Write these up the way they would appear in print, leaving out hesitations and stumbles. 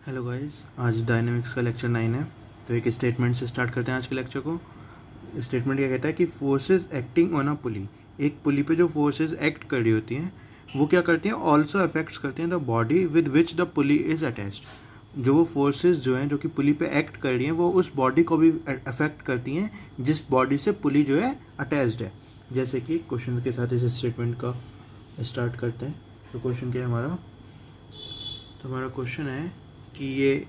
Hello guys, आज dynamics का lecture 9 है। तो एक स्टेटमेंट से स्टार्ट करते हैं आज के लेक्चर को। स्टेटमेंट क्या कहता है कि फोर्सेस एक्टिंग ऑन अ पुली, एक पुली पे जो फोर्सेस एक्ट कर रही होती हैं वो क्या करती हैं, ऑल्सो अफेक्ट्स करती हैं the body with which the pulley is attached. जो वो फोर्सेस जो हैं जो कि पुली पे एक्ट कर रही हैं वो उस बॉडी को भी अफेक्ट करती हैं जिस बॉडी से पुली जो है अटैच्ड है। जैसे कि क्वेश्चन के साथ इस स्टेटमेंट का स्टार्ट करते हैं। तो क्वेश्चन क्या है हमारा? तो हमारा क्वेश्चन है कि ये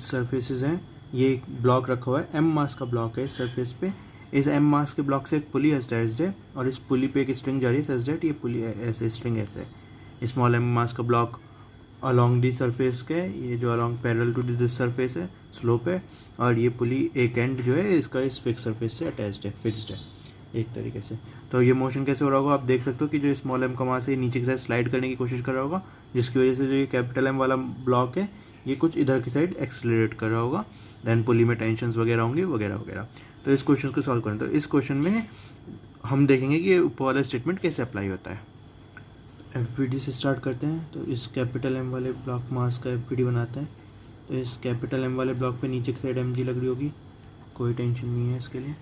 सरफेसेस हैं, ये एक ब्लॉक रखा हुआ है, एम मास का ब्लॉक है इस सरफेस पे। इस एम मास के ब्लॉक से एक पुली अटैच्ड है और इस पुली पे एक स्ट्रिंग जा रही है सच दैट ये पुली ऐसे स्ट्रिंग ऐसे है। स्मॉल एम मास का ब्लॉक अलॉन्ग दी सरफेस के, ये जो along parallel to this surface है, स्लोप है, और ये पुली एक एंड जो है इसका इस फिक्स सरफेस से अटैच्ड है, फिक्स्ड है एक तरीके से। तो ये मोशन कैसे हो रहा होगा आप देख सकते हो कि जो स्मॉल एम का मास है नीचे की साइड स्लाइड करने की कोशिश कर रहा होगा, जिसकी वजह से जो ये कैपिटल एम वाला ब्लॉक है ये कुछ इधर की साइड एक्सेलरेट कर रहा होगा। देन पुली में टेंशन्स वगैरह होंगी वगैरह वगैरह। तो इस क्वेश्चन को सॉल्व करें तो इस क्वेश्चन में हम देखेंगे कि ये ऊपर वाला स्टेटमेंट कैसे अप्लाई होता है। एफ से स्टार्ट करते हैं। तो इस कैपिटल एम वाले ब्लॉक मास का एफ बनाते हैं। तो इस कैपिटल एम वाले ब्लॉक पे नीचे की साइड एम लग रही होगी, कोई टेंशन नहीं है इसके लिए।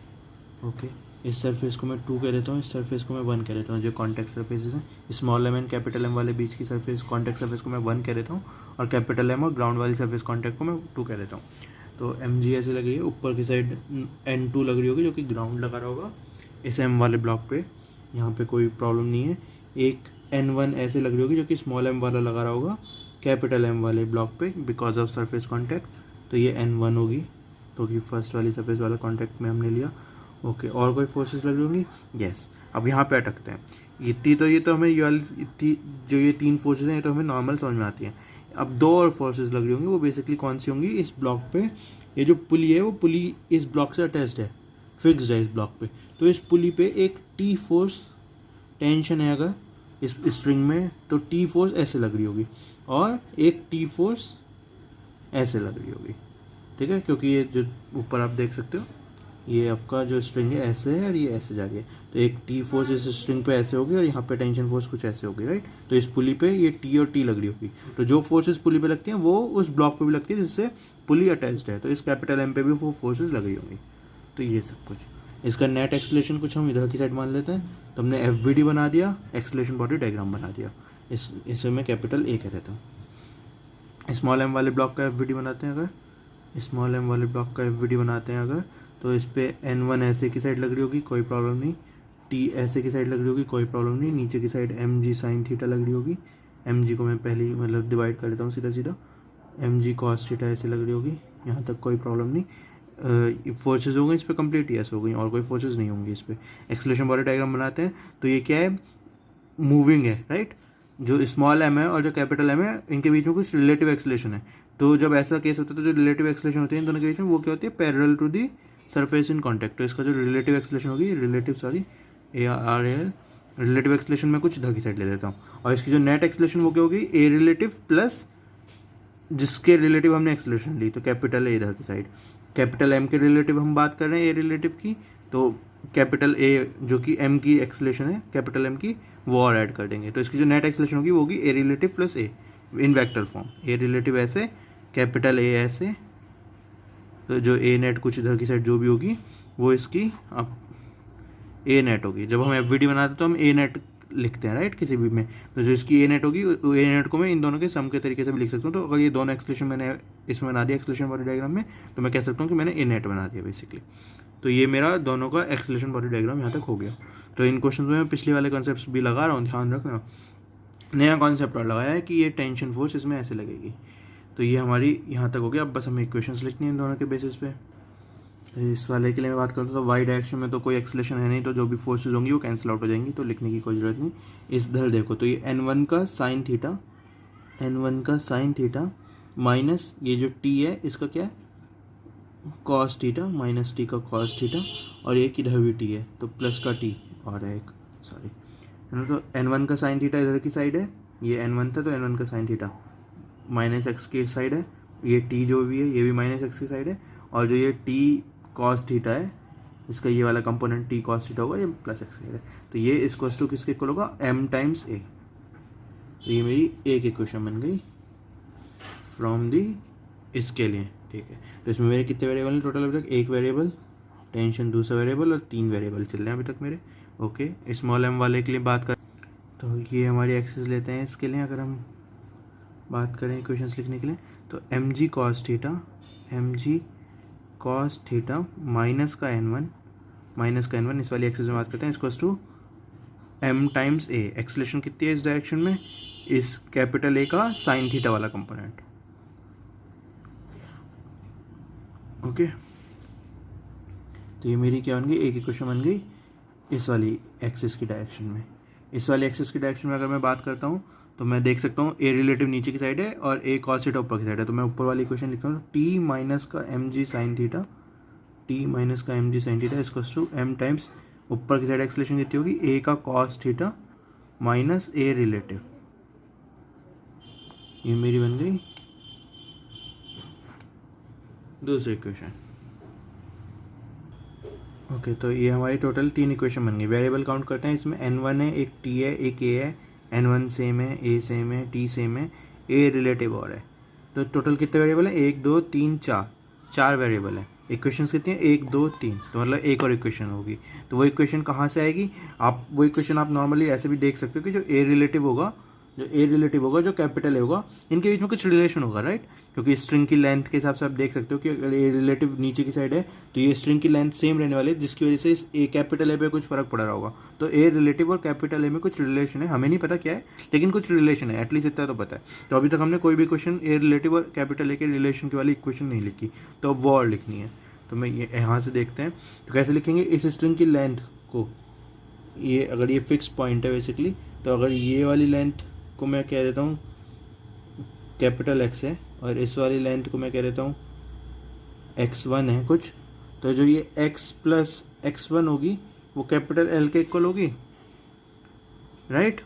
ओके, इस सरफेस को मैं 2 कह देता हूँ, इस सरफेस को मैं 1 कह देता हूँ। जो कॉन्टैक्ट सरफेसेस हैं small M and capital M वाले बीच की सरफेस कॉन्टैक्ट सरफेस को मैं 1 कह देता हूँ और कैपिटल एम और ग्राउंड वाली सरफेस कॉन्टैक्ट को मैं 2 कह देता हूँ। तो एम ऐसे लग रही है, ऊपर की साइड N2 लग रही होगी जो कि ग्राउंड लगा रहा होगा इस एम वाले ब्लॉक पे, यहाँ पे कोई प्रॉब्लम नहीं है। एक N1 ऐसे लग रही होगी जो कि स्मॉल एम वाला लगा रहा होगा कैपिटल एम वाले ब्लॉक पे बिकॉज ऑफ सरफेस कॉन्टैक्ट। तो ये N1 होगी क्योंकि फर्स्ट वाली सरफेस वाला कॉन्टैक्ट में हमने लिया। ओके, और कोई फोर्सेस लग रही होंगी? यस। अब यहाँ पे अटकते हैं। ये तो हमें ये वाली इतनी जो ये 3 फोर्सेस हैं ये तो हमें नॉर्मल समझ में आती हैं। अब 2 और फोर्सेस लग रही होंगी, वो बेसिकली कौन सी होंगी? इस ब्लॉक पे ये जो पुली है वो पुली इस ब्लॉक से अटैच्ड है, फिक्स्ड है इस ब्लॉक पे। तो इस पुली पे एक टी फोर्स टेंशन है अगर इस स्ट्रिंग में, तो टी फोर्स ऐसे लग रही होगी और एक टी फोर्स ऐसे लग रही होगी। ठीक है, क्योंकि ये जो ऊपर आप देख सकते हो ये आपका जो स्ट्रिंग है ऐसे है और ये ऐसे जा रही है, तो एक टी फोर्स इस स्ट्रिंग पे ऐसे होगी और यहाँ पे टेंशन फोर्स कुछ ऐसे होगी, राइट। तो इस पुली पे ये टी और टी लग रही होगी। तो जो फोर्सेस पुली पे लगती हैं वो उस ब्लॉक पे भी लगती है जिससे पुली अटैच्ड है, तो इस कैपिटल एम पे भी वो फोर्सेस लग रही होंगी। तो ये सब कुछ, इसका नेट एक्सलेशन कुछ हम इधर की साइड मान लेते हैं। तो हमने एफ बना दिया, एक्सलेशन बॉडी डायग्राम बना दिया, इसे मैं कैपिटल ए कह देता हूँ। स्मॉल एम वाले ब्लॉक का एफ बनाते हैं अगर, स्मॉल एम वाले ब्लॉक का एफ बनाते हैं अगर, तो इस पे N1 ऐसे की साइड लग रही होगी, कोई प्रॉब्लम नहीं। T ऐसे की साइड लग रही होगी, कोई प्रॉब्लम नहीं। नीचे की साइड mg साइन थीटा लग रही होगी, mg को मैं पहले ही मतलब डिवाइड कर देता हूँ सीधा सीधा, mg कॉस थीटा ऐसे लग रही होगी, यहाँ तक कोई प्रॉब्लम नहीं। फोर्सेज हो गई इस पर कंप्लीट, यस हो गई, और कोई फोर्सेज नहीं होंगी इस पर। एक्सेलरेशन बॉडी डायग्राम बनाते हैं। तो ये क्या है? मूविंग है, राइट। जो स्मॉल एम है और जो कैपिटल एम है इनके बीच में कुछ रिलेटिव एक्सेलरेशन है। तो जब ऐसा केस होता है तो जो रिलेटिव एक्सेलरेशन होती है इन दोनों के बीच में वो क्या होती है? Parallel to the surface in contact. तो इसका जो रिलेटिव एक्सेलरेशन होगी, रिलेटिव एक्सेलरेशन में कुछ इधर की साइड ले लेता हूँ, और इसकी जो नेट एक्सेलरेशन वो क्या होगी? ए रिलेटिव प्लस जिसके रिलेटिव हमने एक्सेलरेशन ली, तो कैपिटल ए इधर की साइड। कैपिटल एम के रिलेटिव हम बात कर रहे हैं ए रिलेटिव की, तो कैपिटल ए जो कि एम की एक्सेलरेशन है कैपिटल एम की वो और ऐड कर देंगे। तो इसकी जो नेट एक्सेलरेशन होगी वो होगी a relative plus A in vector form, a relative ऐसे, कैपिटल ए ऐसे। तो जो ए नेट कुछ इधर की साइड जो भी होगी वो इसकी अब ए नेट होगी। जब हम एफ बनाते हैं तो हम ए नेट लिखते हैं, राइट, किसी भी में। तो जो इसकी ए नेट होगी ए नेट को मैं इन दोनों के सम के तरीके से भी लिख सकता हूँ। तो अगर ये दोनों एक्सप्रेशन मैंने इसमें बना दिया एक्सप्रेशन बॉडी डायग्राम में, तो मैं कह सकता हूँ कि मैंने ए नेट बना दिया बेसिकली। तो ये मेरा दोनों का एक्सेलरेशन बॉडी डायग्राम यहाँ तक हो गया। तो इन क्वेश्चन में मैं पिछले वाले कॉन्सेप्ट भी लगा रहा हूँ, ध्यान रखना। नया कॉन्सेप्ट और लगाया है कि ये टेंशन फोर्स इसमें ऐसे लगेगी। तो ये हमारी यहाँ तक हो गया। अब बस हमें इक्वेशंस लिखनी है इन दोनों के बेसिस पे। इस वाले के लिए मैं बात करता हूँ तो वाई डायरेक्शन में तो कोई एक्सेलरेशन है नहीं, तो जो भी फोर्सेज होंगी वो कैंसिल आउट हो जाएंगी, तो लिखने की कोई ज़रूरत नहीं। इस इधर देखो तो ये N1 का साइन थीटा, N1 का साइन थीटा माइनस ये जो T है इसका क्या है? कॉस थीटा, माइनस T का कॉस थीटा, और एक इधर भी T है तो प्लस का T और एक सॉरी है ना। तो N1 का साइन थीटा इधर की साइड है, ये N1 था तो N1 का साइन थीटा माइनस एक्स की साइड है, ये T जो भी है ये भी माइनस एक्स की साइड है, और जो ये T कॉस थीटा है इसका ये वाला कंपोनेंट T कॉस थीटा होगा, ये प्लस एक्स है। तो ये इक्वल्स टू किसके इक्वल होगा? M times A। तो ये मेरी एक इक्वेशन बन गई फ्रॉम दी इसके लिए, ठीक है। तो इसमें मेरे कितने वेरिएबल हैं टोटल अभी तक? एक वेरिएबल, टेंशन दूसरा वेरिएबल और 3 वेरिएबल चल रहे हैं अभी तक मेरे। ओके, स्मॉल एम वाले के लिए बात कर, तो ये हमारी एक्सेस लेते हैं इसके लिए। अगर हम बात करें इक्वेशंस लिखने के लिए, तो M G cos theta minus का n1 इस वाली एक्सेस में बात करते हैं, इसको to m times a। Acceleration कितनी है इस डायरेक्शन में? इस कैपिटल A का साइन थीटा वाला कंपोनेंट। ओके, तो ये मेरी क्या बन गई? एक इक्वेशन बन गई इस वाली एक्सिस की डायरेक्शन में। इस वाली एक्सिस की डायरेक्शन में अगर मैं बात करता हूँ तो मैं देख सकता हूँ ए रिलेटिव नीचे की साइड है और ए कॉस थीटा ऊपर की साइड है। तो मैं ऊपर वाली इक्वेशन लिखता हूँ टी माइनस का एम जी साइन थीटा इसको टू एम टाइम्स ऊपर की साइड एक्सेलेरेशन कितनी होगी? ए का cos theta minus a relative. ये मेरी बन गई दूसरी इक्वेशन। ओके, तो ये हमारी टोटल 3 इक्वेशन बन गई। वेरिएबल काउंट करते हैं, इसमें n1 है, एक t है, एक a है। n1 सेम है, a सेम है, t सेम है, a रिलेटिव और है। तो टोटल कितने वेरिएबल है? 1 2 3 4, 4 वेरिएबल है। इक्वेशन कितनी है? 1 2 3, तो मतलब एक और इक्वेशन होगी। तो वो इक्वेशन कहाँ से आएगी? वो इक्वेशन आप नॉर्मली ऐसे भी देख सकते हो कि जो a रिलेटिव होगा, जो कैपिटल ए होगा, इनके बीच में कुछ रिलेशन होगा, राइट? क्योंकि स्ट्रिंग की लेंथ के हिसाब से आप देख सकते हो कि अगर ए रिलेटिव नीचे की साइड है तो ये स्ट्रिंग की लेंथ सेम रहने वाली है, जिसकी वजह से इस ए कैपिटल ए पे कुछ फर्क पड़ रहा होगा। तो ए रिलेटिव और कैपिटल ए में कुछ रिलेशन है, हमें नहीं पता क्या है, लेकिन कुछ रिलेशन है, एटलीस्ट इतना तो पता है। तो अभी तक हमने कोई भी क्वेश्चन ए रिलेटिव और कैपिटल ए के रिलेशन की वाली इक्वेशन नहीं लिखी, तो अब वो और लिखनी है। तो मैं ये यहाँ से देखते हैं, तो कैसे लिखेंगे इस स्ट्रिंग की लेंथ को? ये अगर ये फिक्स पॉइंट है बेसिकली, तो अगर ये वाली लेंथ को मैं कह देता हूँ कैपिटल एक्स है और इस वाली लेंथ को मैं कह देता हूँ x1 है कुछ, तो जो ये x प्लस x1 होगी वो कैपिटल L के इक्वल होगी, राइट?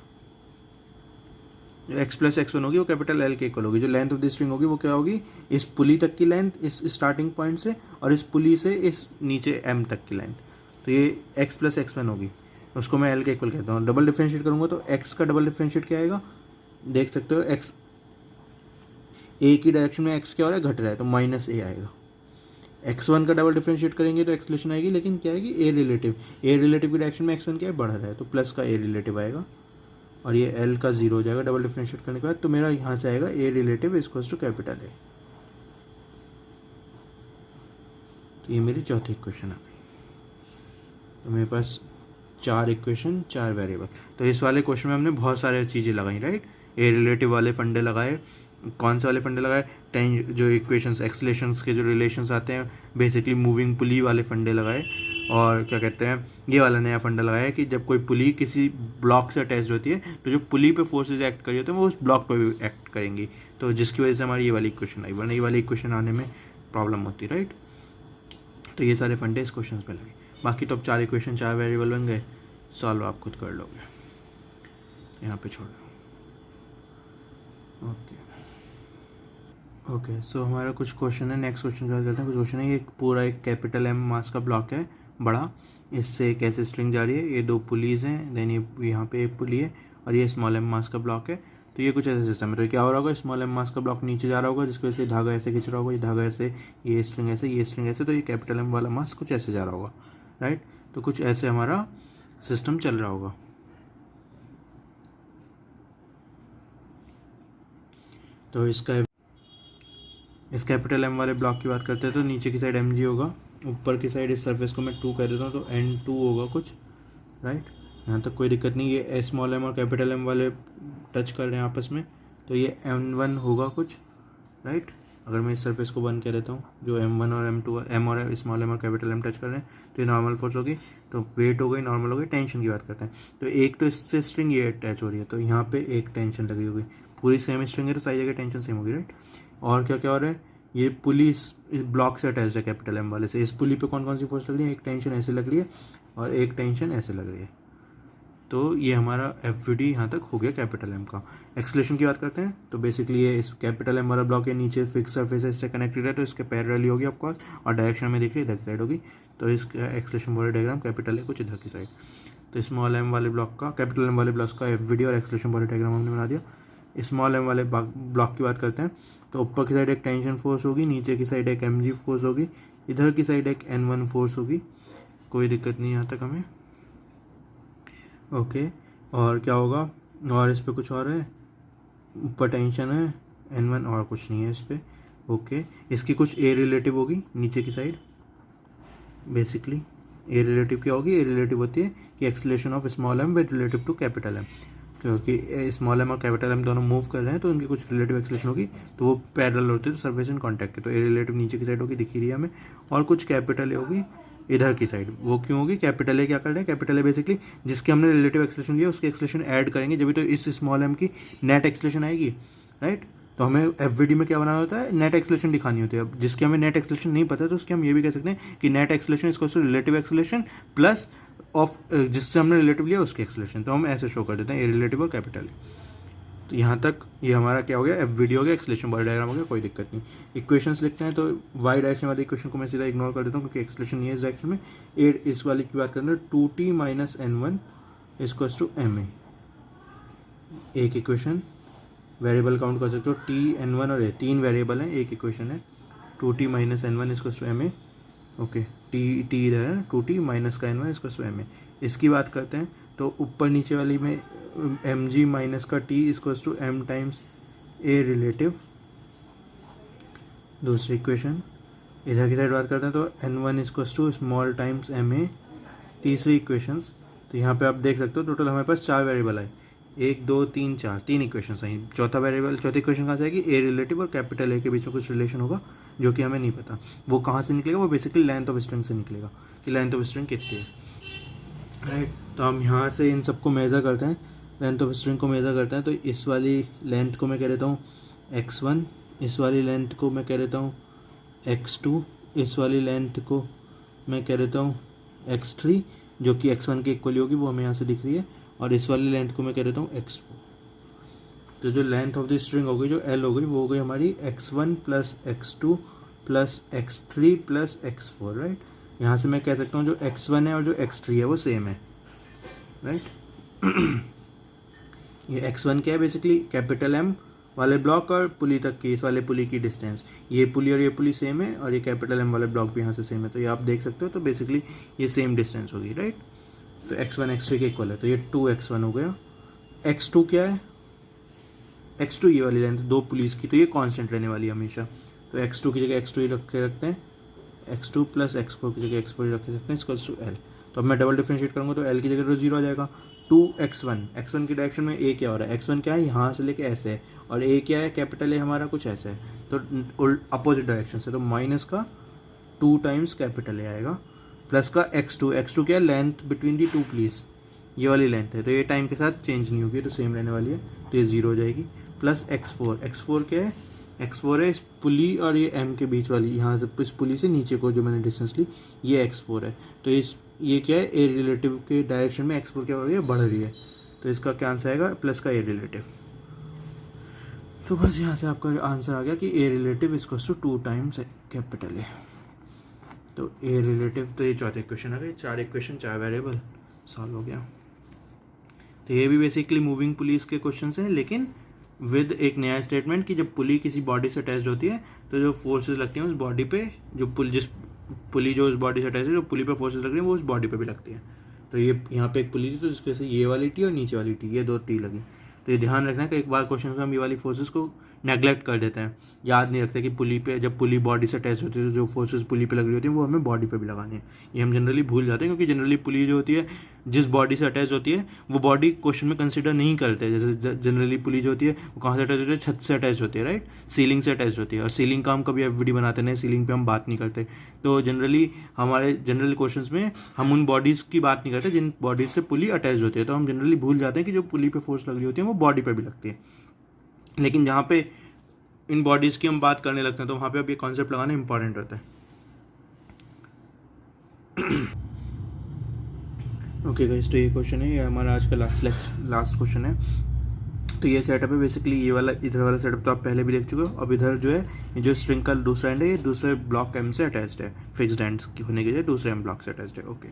जो x प्लस x1 होगी वो कैपिटल L के इक्वल होगी। जो लेंथ ऑफ द स्ट्रिंग होगी वो क्या होगी? इस पुली तक की लेंथ, इस स्टार्टिंग पॉइंट से, और इस पुली से इस नीचे m तक की लेंथ। तो ये x प्लस x1 होगी, उसको मैं L के इक्वल कहता हूँ। डबल डिफरेंशिएट करूँगा तो x का डबल डिफरेंशिएट क्या आएगा? देख सकते हो x ए की डायरेक्शन में x क्या हो रहा है? घट रहा है, तो माइनस ए आएगा। x1 का डबल डिफरेंशिएट करेंगे तो एक्सलेशन आएगी, लेकिन क्या आएगी? ए रिलेटिव की डायरेक्शन में x1 क्या है? बढ़ रहा है, तो प्लस का ए रिलेटिव आएगा और ये L का 0 हो जाएगा डबल डिफरेंशिएट करने के बाद। तो मेरा यहाँ से आएगा A relative equals to capital A. तो ये मेरी चौथी इक्वेशन आ गई। तो मेरे पास 4 इक्वेशन, 4 वेरिएबल। तो इस वाले क्वेश्चन में हमने बहुत सारी चीज़ें लगाई, राइट? ए रिलेटिव वाले फंडे लगाए। कौन से वाले फंडे लगाए? जो इक्वेशंस एक्सलेशंस के जो रिलेशंस आते हैं, बेसिकली मूविंग पुली वाले फंडे लगाए। और क्या कहते हैं, ये वाला नया फंडा लगाया कि जब कोई पुली किसी ब्लॉक से अटैच होती है तो जो पुली पे फोर्सेज एक्ट कर रही होती है वो उस ब्लॉक पर भी एक्ट करेंगी, तो जिसकी वजह से हमारी ये वाली इक्वेशन आई, वरना ये वाली इक्वेशन आने में प्रॉब्लम होती, राइट? तो ये सारे फंडे इस क्वेश्चन में लगे। बाकी तो अब 4 इक्वेशन, 4 वेरिएबल बन गए, सॉल्व आप खुद कर लोगे। यहाँ पे छोड़ दो। ओके, सो हमारा कुछ क्वेश्चन है। नेक्स्ट क्वेश्चन क्या करते हैं? कुछ क्वेश्चन है, ये पूरा एक कैपिटल एम मास का ब्लॉक है बड़ा, इससे एक ऐसे स्ट्रिंग जा रही है, ये 2 पुलीज हैं, देन ये यहाँ पे एक पुली है और ये स्मॉल एम मास का ब्लॉक है। तो ये कुछ ऐसा सिस्टम है। तो क्या हो रहा होगा? स्मॉल एम मास का ब्लॉक नीचे जा रहा होगा, जिसकी वजह से धागा ऐसे खींच रहा होगा, ये धागा ऐसे, ये स्ट्रिंग ऐसे, ये स्ट्रिंग ऐसे, तो ये कैपिटल एम वाला मास कुछ ऐसे जा रहा होगा, राइट? तो कुछ ऐसे हमारा सिस्टम चल रहा होगा। तो इस कैपिटल एम वाले ब्लॉक की बात करते हैं तो नीचे की साइड mg होगा, ऊपर की साइड इस सरफेस को मैं 2 कह देता हूँ, तो n2 होगा कुछ, राइट? यहाँ तक कोई दिक्कत नहीं। ये स्मॉल एम और कैपिटल एम वाले टच कर रहे हैं आपस में, तो ये m1 होगा कुछ, राइट? अगर मैं इस सरफेस को 1 कह देता हूँ, जो m1 और m2, m और स्मॉल एम और कैपिटल एम टच कर रहे हैं, तो ये नॉर्मल फोर्स होगी। तो वेट हो गई, नॉर्मल हो गई। टेंशन की बात करते हैं, तो एक तो इससे स्ट्रिंग ये अटैच हो रही है, तो यहाँ पे एक टेंशन लगी होगी। पूरी सेम स्ट्रिंग है तो सारी जगह टेंशन सेम होगी, राइट? और क्या क्या हो रहा है? ये पुली इस ब्लॉक से अटैच है कैपिटल एम वाले से। इस पुली पे कौन कौन सी फोर्स लग रही है? एक टेंशन ऐसे लग रही है और एक टेंशन ऐसे लग रही है। तो ये हमारा एफ यहाँ तक हो गया कैपिटल एम का। एक्सलेशन की बात करते हैं, तो बेसिकली ये इस कैपिटल एम वाला ब्लॉक के नीचे फिक्स सरफेस है, इससे कनेक्टेड है, तो इसके पैरेलली होगी ऑफकोर्स, और डायरेक्शन में देखिए इधर की साइड होगी। तो इसका एक्सलेशन बॉडी डायग्राम कैपिटल है कुछ इधर की साइड। तो स्मॉल एम वाले ब्लॉक का, कैपिटल एम वाले ब्लॉक का एफ और एक्सलेशन बॉडी डायग्राम हमने बना दिया। स्मॉल एम वाले ब्लॉक की बात करते हैं तो ऊपर की साइड एक टेंशन फोर्स होगी, नीचे की साइड एक mg फोर्स होगी, इधर की साइड एक n1 फोर्स होगी। कोई दिक्कत नहीं यहाँ तक हमें। ओके, और क्या होगा, और इस पर कुछ और है, ऊपर टेंशन है n1 और कुछ नहीं है इस पर। ओके, इसकी कुछ ए रिलेटिव होगी नीचे की साइड। बेसिकली ए रिलेटिव क्या होगी, ए रिलेटिव होती है कि acceleration of small m with relative to capital M, क्योंकि स्मॉल एम और कैपिटल एम दोनों मूव कर रहे हैं तो उनकी कुछ रिलेटिव एक्सेलरेशन होगी तो वो पैरेलल होती है, तो सरफेस इन कॉन्टैक्ट है। तो ए रिलेटिव नीचे की साइड होगी, दिख रही है हमें, और कुछ कैपिटल ए होगी इधर की साइड। वो क्यों होगी, कैपिटल ए क्या कर रहे हैं, कैपिटल ए बेसिकली जिसके हमने रिलेटिव एक्सेलरेशन लिया उसकी एक्सेलरेशन ऐड करेंगे जब तो इस स्मॉल एम की नेट एक्सेलरेशन आएगी, राइट। तो हमें एफवीडी में क्या बनाना होता है, नेट एक्सेलरेशन दिखानी होती है। अब जिसके हमें नेट एक्सेलरेशन नहीं पता तो उसके हम ये भी कह सकते हैं कि नेट एक्सेलरेशन इसको रिलेटिव एक्सेलरेशन प्लस ऑफ जिससे हमने रिलेटिव लिया उसकी एक्सेलरेशन। तो हम ऐसे शो कर देते हैं ए रिलेटिव और कैपिटल। तो यहाँ तक ये हमारा क्या हो गया, एफवीडी हो गया, एक्सेलरेशन बॉडी डायग्राम हो गया, कोई दिक्कत नहीं। इक्वेशंस लिखते हैं तो वाई डायरेक्शन वाली इक्वेशन को मैं सीधा इग्नोर कर देता हूँ क्योंकि एक्सेलरेशन नहीं है इस डायरेक्शन में। इस वाली की बात करें तो 2t minus n1 equals to ma। एक इक्वेशन वेरिएबल काउंट कर सकते हो, टी n1 और a तीन वेरिएबल हैं, एक इक्वेशन है 2t minus n1 equals to ma। Okay, T इधर है, 2t माइनस का n1 इक्वल्स टू ma। इसकी बात करते हैं तो ऊपर नीचे वाली में mg माइनस का t equals to m times a relative. दूसरी इक्वेशन इधर की साइड बात करते हैं तो n1 equals to small times ma। तीसरी इक्वेशंस तो यहाँ पे आप देख सकते हो टोटल हमारे पास 4 वेरिएबल है, 1 2 3 4, 3 इक्वेशंस आई। चौथी इक्वेशन कहाँ से आएगी, ए रिलेटिव और कैपिटल ए के बीच में कुछ रिलेशन होगा जो कि हमें नहीं पता। वो कहाँ से निकलेगा, वो बेसिकली लेंथ ऑफ स्ट्रिंग से निकलेगा कि लेंथ ऑफ स्ट्रिंग कितनी है, राइट। तो हम यहाँ से इन सबको मेज़र करते हैं, लेंथ ऑफ स्ट्रिंग को मेज़र करते हैं। तो इस वाली लेंथ को मैं कह देता हूँ x1, इस वाली लेंथ को मैं कह देता हूँ x2, इस वाली लेंथ को मैं कह देता हूँ x3 जो कि x1 के इक्वली होगी, वो हमें यहाँ से दिख रही है, और इस वाली लेंथ को मैं कह देता हूँ x4। तो जो लेंथ ऑफ द स्ट्रिंग हो गई, जो l हो गई, वो हो गई हमारी x1 plus x2 plus x3 plus x4, right. यहाँ से मैं कह सकता हूँ जो x1 है और जो x3 है वो सेम है, राइट। ये x1 क्या है, बेसिकली कैपिटल M वाले ब्लॉक और पुली तक की, इस वाले पुली की डिस्टेंस, ये पुली और ये पुली सेम है, और ये कैपिटल M वाले ब्लॉक भी यहाँ से सेम है। तो ये आप देख सकते हो, तो बेसिकली ये सेम डिस्टेंस होगी, राइट। तो x1 x3 के इक्वल है, तो ये 2x1 हो गया। x2 क्या है, x2 ये वाली लेंथ दो पुलिस की, तो ये कांस्टेंट रहने वाली है हमेशा। तो x2 की जगह x2 ही रखते हैं, x2 प्लस x4 की जगह x4 ही रख सकते हैं, इक्वल्स टू l। तो अब मैं डबल डिफरेंशिएट करूँगा तो l की जगह तो 0 आ जाएगा। 2x1, x1 की डायरेक्शन में a क्या हो रहा है, x1 क्या है यहाँ से लेके ऐसे है, और a क्या है, कैपिटल A हमारा कुछ ऐसे है, तो अपोजिट डायरेक्शन से, तो माइनस का 2 टाइम्स कैपिटल A आएगा, प्लस का x2 क्या है, length between the two pulleys, ये वाली लेंथ है, तो ये टाइम के साथ चेंज नहीं होगी, तो सेम रहने वाली है, तो ये 0 हो जाएगी। प्लस x4 क्या है, x4 है इस पुली और ये m के बीच वाली, यहाँ से इस पुली से नीचे को जो मैंने डिस्टेंस ली, ये x4 है। तो ये क्या है, ए रिलेटिव के डायरेक्शन में x4 क्या हो रही है, बढ़ रही है, तो इसका क्या आंसर आएगा, प्लस का ए रिलेटिव। तो बस यहाँ से आपका आंसर आ गया कि A relative equals to 2 times capital A. तो ए रिलेटिव, तो ये चौथे इक्वेशन आ गई, 4 इक्वेशन 4 वेरिएबल, सॉल्व हो गया। तो ये भी बेसिकली मूविंग पुलिस के क्वेश्चन हैं, लेकिन विद एक नया स्टेटमेंट कि जब पुली किसी बॉडी से अटैच होती है तो जो फोर्सेस लगती हैं उस बॉडी पे, जो पुली जो उस बॉडी से अटैच है, जो पुली पे फोर्सेस लग रही हैं वो उस बॉडी पे भी लगती है। तो ये यहाँ पे एक पुली थी, तो जिसकी वजह से ये वाली टी और नीचे वाली टी, ये 2 टी लगी। तो ये ध्यान रखना है कि एक बार क्वेश्चन में हम ये वाली फोर्सेस को नेगलेक्ट कर देते हैं, याद नहीं रखते कि पुली पे, जब पुली बॉडी से अटैच होती है तो जो फोर्सेस पुली पे लग रही होती हैं वो हमें बॉडी पे भी लगानी है। ये हम जनरली भूल जाते हैं, क्योंकि जनरली पुली जो होती है जिस बॉडी से अटैच होती है वो बॉडी क्वेश्चन में कंसिडर नहीं करते। जैसे जनरली पुली जो होती है वो कहाँ से अटैच होती है, छत से अटैच होती है, राइट, सीलिंग से अटैच होती है, और सीलिंग का हम कभी एफवीडी बनाते नहीं, सीलिंग पे हम बात नहीं करते। तो जनरली हमारे जनरल क्वेश्चंस में हम उन बॉडीज़ की बात नहीं करते जिन बॉडीज से पुली अटैच होती है। तो हम जनरली भूल जाते हैं कि जो पुली पे फोर्स लग रही होती है वो बॉडी पे भी लगती है। लेकिन जहाँ पे इन बॉडीज़ की हम बात करने लगते हैं तो वहाँ पे अब ये कॉन्सेप्ट लगाना इंपॉर्टेंट होता है। ओके गाइस, तो ये क्वेश्चन है, ये हमारा आज का लास्ट क्वेश्चन है। तो ये सेटअप है बेसिकली, ये वाला इधर वाला सेटअप तो आप पहले भी देख चुके हो। अब इधर जो है ये जो स्ट्रिंग का दूसरा एंड है, ये दूसरे ब्लॉक एम से अटैच्ड है, फिक्स्ड एंड होने के लिए दूसरे एम ब्लॉक से अटैच्ड है। ओके,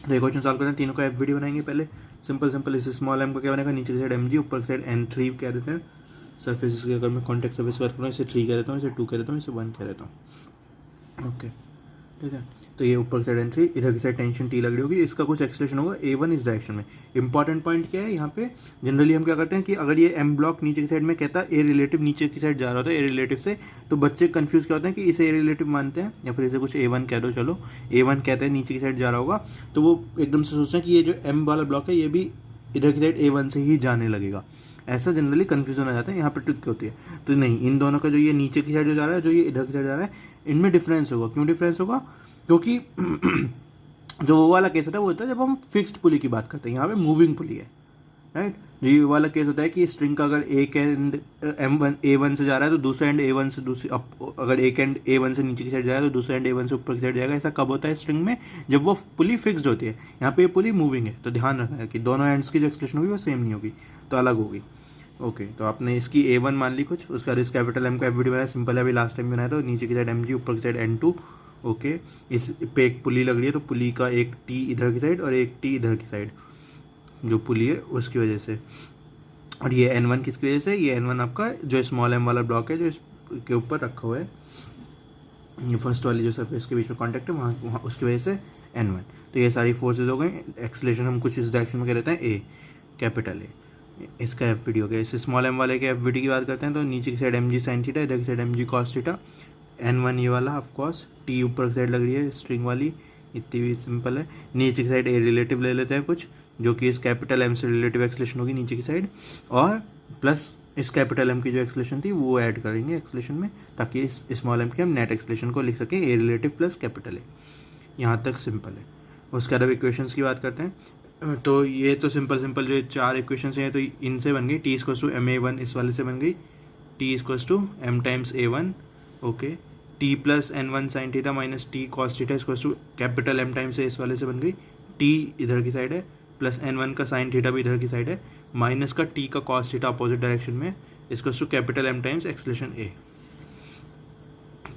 तो ये क्वेश्चन सॉल्व करते हैं, तीनों का एफ बनाएंगे पहले। सिंपल इसे स्मॉल एम को क्या बनेगा, नीचे की साइड एम जी, ऊपर की साइड N3 कह देते हैं। सरफेस की अगर मैं कॉन्टेक्ट सरफेस वर्क करूँ, इसे 3 कह देता हूँ, इसे 2 कह देता हूँ, इसे 1 कह देता हूँ। ओके, ठीक है। तो ये ऊपर की साइड N3, इधर की साइड टेंशन T लग रही होगी, इसका कुछ एक्सलेशन होगा A1 इस डायरेक्शन में। इंपॉर्टेंट पॉइंट क्या है यहाँ पे, जनरली हम क्या करते हैं कि अगर ये एम ब्लॉक नीचे की साइड में कहता है ए रिलेटिव नीचे की साइड जा रहा होता है ए रिलेटिव से, तो बच्चे कंफ्यूज क्या होते हैं कि इसे ए रिलेटिव मानते हैं या फिर इसे कुछ A1 कह दो, चलो A1 कहते हैं नीचे की साइड जा रहा होगा, तो वो एकदम से सोचते हैं कि ये जो एम वाला ब्लॉक है ये भी इधर की साइड A1 से ही जाने लगेगा। ऐसा जनरली कन्फ्यूजन आ जाता है, यहाँ पर ट्रिक होती है। तो नहीं, इन दोनों का जो ये नीचे की साइड जो जा रहा है, जो ये इधर की साइड जा रहा है, इनमें डिफरेंस होगा। क्यों डिफरेंस होगा, क्योंकि जो वो वाला केस होता है वो होता है जब हम फिक्स्ड पुली की बात करते हैं, यहाँ पे मूविंग पुली है, राइट। ये वाला केस होता है कि स्ट्रिंग का अगर एक एंड A1 से जा रहा है तो दूसरा एंड A1 से अगर एक एंड A1 से नीचे की साइड जा रहा है तो दूसरा एंड A1 से ऊपर की साइड जाएगा। ऐसा कब होता है स्ट्रिंग में, जब वो पुली फिक्स्ड होती है। यहाँ पे ये पुली मूविंग है, तो ध्यान रखना है कि दोनों एंड्स की जो एक्सप्रेशन होगी वो सेम नहीं होगी, तो अलग होगी। ओके, तो आपने इसकी A1 मान ली कुछ, उसका रिस्क कैपिटल M का एफ बनाया, सिंपल है, अभी लास्ट टाइम बनाया, तो नीचे की साइड MG, ऊपर की साइड N2। ओके, इस पे एक पुली लग रही है, तो पुली का एक T इधर की साइड और एक T इधर की साइड जो पुली है उसकी वजह से। और ये N1 किसकी वजह से, ये N1 आपका जो स्मॉल m वाला ब्लॉक है जो इसके ऊपर रखा हुआ है, ये फर्स्ट वाली जो सरफेस के बीच में कॉन्टैक्ट है वहाँ उसकी वजह से N1। तो ये सारी फोर्सेज हो गई। एक्सलेशन हम कुछ इस डायरेक्शन में कह देते हैं A, कैपिटल A, इसका एफ हो गया। इस स्मॉल m वाले के एफ की बात करते हैं, तो नीचे की साइड MG साइन थीटा, इधर की side MG cos theta. N1 ये वाला ऑफकोर्स, T ऊपर की साइड लग रही है स्ट्रिंग वाली, इतनी भी सिंपल है। नीचे की साइड A रिलेटिव ले लेते हैं कुछ, जो कि इस कैपिटल M से रिलेटिव एक्सलेशन होगी नीचे की साइड, और प्लस इस कैपिटल M की जो एक्सलेशन थी वो ऐड करेंगे एक्सलेशन में, ताकि इस स्मॉल m की हम नेट एक्सलेशन को लिख सकें A relative plus capital A। यहाँ तक सिंपल है। उसके बाद इक्वेशंस की बात करते हैं। तो ये तो सिंपल जो 4 इक्वेशंस हैं तो इनसे बन गई। T इक्वल्स टू MA1 इस वाले से बन गई, T equals to M times A1। ओके, T plus N1 sine theta minus T cos theta equals to capital M times A इस वाले से बन गई। T इधर की साइड है, प्लस N1 का साइन थीटा भी इधर की साइड है, माइनस का T का कॉस थीटा अपोजिट डायरेक्शन में equals to capital M times acceleration A।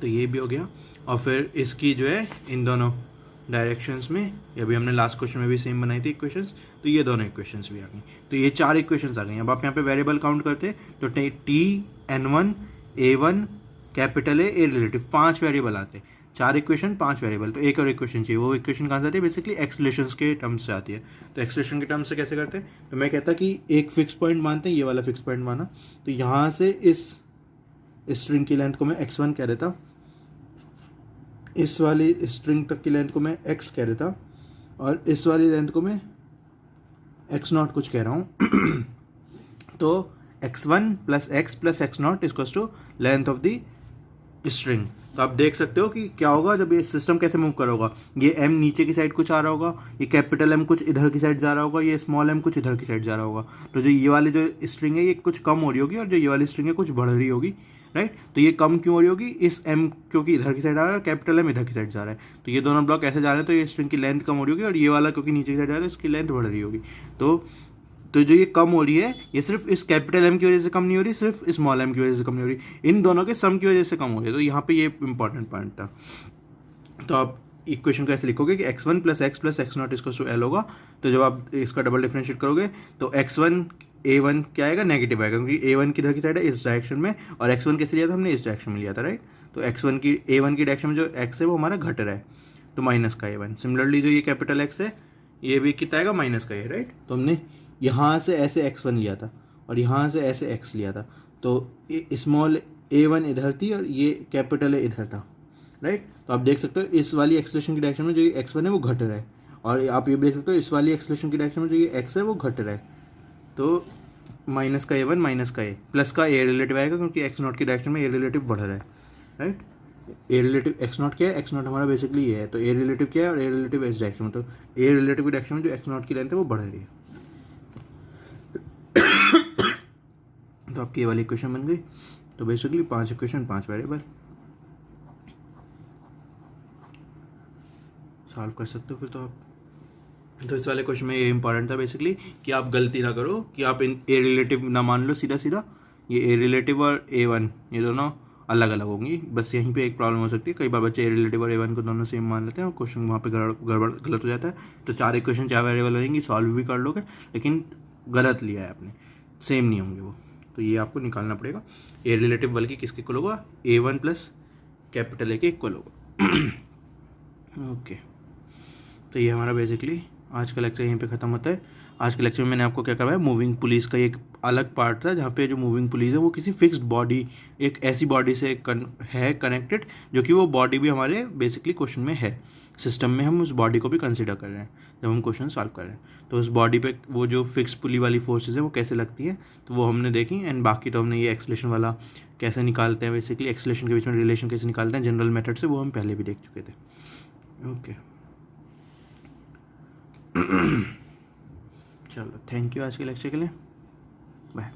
तो ये भी हो गया। और फिर इसकी जो है इन दोनों डायरेक्शंस में, ये भी हमने लास्ट क्वेश्चन में भी सेम बनाई थी इक्वेशंस, तो ये दोनों इक्वेशंस भी आ गई। तो ये 4 इक्वेशंस आ गई। अब आप यहाँ पे वेरिएबल काउंट करते तो T, N1, A1, capital A relative, 5 variable आते। 4 इक्वेशन 5 वेरिएबल, तो एक और इक्वेशन चाहिए। वो इक्वेशन कहाँ से आती है, बेसिकली एक्सलेशंस के टर्म्स से आती है। तो एक्सलेशन के टर्म्स से कैसे करते हैं, तो मैं कहता कि एक फिक्स पॉइंट मानते हैं, ये वाला फिक्स पॉइंट माना, तो यहाँ से इस स्ट्रिंग की लेंथ को मैं x1 कह देता, इस वाली स्ट्रिंग तक की लेंथ को मैं x कह देता, और इस वाली लेंथ को मैं x0 कुछ कह रहा हूँ। तो x1 plus x plus x0 equals to length of the string. तो आप देख सकते हो कि क्या होगा जब ये सिस्टम कैसे मूव कर होगा। ये m नीचे की साइड कुछ आ रहा होगा, ये कैपिटल M कुछ इधर की साइड जा रहा होगा, ये स्मॉल m कुछ इधर की साइड जा रहा होगा। तो जो ये वाली जो स्ट्रिंग है ये कुछ कम हो रही होगी, और जो ये वाली स्ट्रिंग है कुछ बढ़ रही होगी, राइट। तो ये कम क्यों हो रही होगी, इस m क्योंकि इधर की साइड आ रहा है, कैपिटल M इधर की साइड जा रहा है, तो ये दोनों ब्लॉक ऐसे जा रहे हैं, तो ये स्ट्रिंग की लेंथ कम हो रही होगी, और ये वाला क्योंकि नीचे की साइड जा रहा है तो इसकी लेंथ बढ़ रही होगी। तो जो ये कम हो रही है ये सिर्फ इस कैपिटल M की वजह से कम नहीं हो रही, सिर्फ स्मॉल m की वजह से कम नहीं हो रही, इन दोनों के सम की वजह से कम हो रही है। तो यहाँ पे ये इंपॉर्टेंट पॉइंट था। तो आप इक्वेशन को ऐसे लिखोगे कि x1 plus x plus x0 equals to L होगा। तो जब आप इसका डबल डिफरेंशिएट करोगे तो x1 A1 क्या आएगा, नेगेटिव आएगा, क्योंकि A1 किधर की साइड है, इस डायरेक्शन में, और x1 कैसे लिया था हमने, इस डायरेक्शन में लिया था, राइट। तो A1 की डायरेक्शन में जो x है वो हमारा घट रहा है, तो माइनस का A1। सिमिलरली जो ये कैपिटल X है ये भी कितना आएगा, माइनस का है, राइट। तो हमने यहाँ से ऐसे x1 लिया था और यहाँ से ऐसे x लिया था, तो स्मॉल A1 इधर थी और ये कैपिटल A इधर था, राइट। तो आप देख सकते हो इस वाली एक्सलेशन की डायरेक्शन में जो ये x1 है वो घट रहा है, और आप ये भी देख सकते हो इस वाली एक्सलेशन की डायरेक्शन में जो ये x है वो घट रहा है। तो माइनस का A1 माइनस का A प्लस का A रिलेटिव आएगा, क्योंकि x0 की डायरेक्शन में A रिलेटिव बढ़ रहा है, राइट। A रिलेटिव x0 क्या है, x0 हमारा बेसिकली ये है, तो A रिलेटिव क्या है, और A रिलेटिव इस डायरेक्शन में, तो A रिलेटिव की डायरेक्शन में जो x0 की लेंथ है वो बढ़ रही है। तो आपकी ये वाली इक्वेशन बन गई। तो बेसिकली 5 इक्वेशन 5 वेरिएबल सॉल्व कर सकते हो फिर तो आप। तो इस वाले क्वेश्चन में ये इंपॉर्टेंट था बेसिकली कि आप गलती ना करो कि आप इन A रिलेटिव ना मान लो सीधा सीधा, ये A रिलेटिव और A1 ये दोनों अलग अलग होंगी। बस यहीं पे एक प्रॉब्लम हो सकती है, कई बार बच्चे ए रिलेटिव और A1 को दोनों सेम मान लेते हैं और क्वेश्चन वहाँ पे गड़बड़ गलत हो जाता है। तो 4 इक्वेशन 4 वेरिएबल रहेंगी, सॉल्व भी कर लोगे, लेकिन गलत लिया है आपने, सेम नहीं होंगे वो। तो ये आपको निकालना पड़ेगा। ए रिलेटिव बल्कि किसके इक्वल होगा, A1 प्लस कैपिटल ए के इक्वल होगा। ओके, तो ये हमारा बेसिकली आज का लेक्चर यहीं पे ख़त्म होता है। आज के लेक्चर में मैंने आपको क्या करवाया, मूविंग पुलिस का एक अलग पार्ट था, जहाँ पे जो मूविंग पुलिस है वो किसी फिक्स्ड बॉडी, एक ऐसी बॉडी से है कनेक्टेड, जो कि वो बॉडी भी हमारे बेसिकली क्वेश्चन में है, सिस्टम में हम उस बॉडी को भी कंसिडर कर रहे हैं जब हम क्वेश्चन सॉल्व कर रहे हैं। तो उस बॉडी पे वो जो फिक्स पुली वाली फोर्सेज है वो कैसे लगती है, तो वो हमने देखी। एंड बाकी तो हमने ये एक्सलेशन वाला कैसे निकालते हैं, बेसिकली एक्सलेशन के बीच में रिलेशन कैसे निकालते हैं जनरल मेथड से, वो हम पहले भी देख चुके थे। ओके चलो, थैंक यू आज के लेक्चर के लिए, बाय।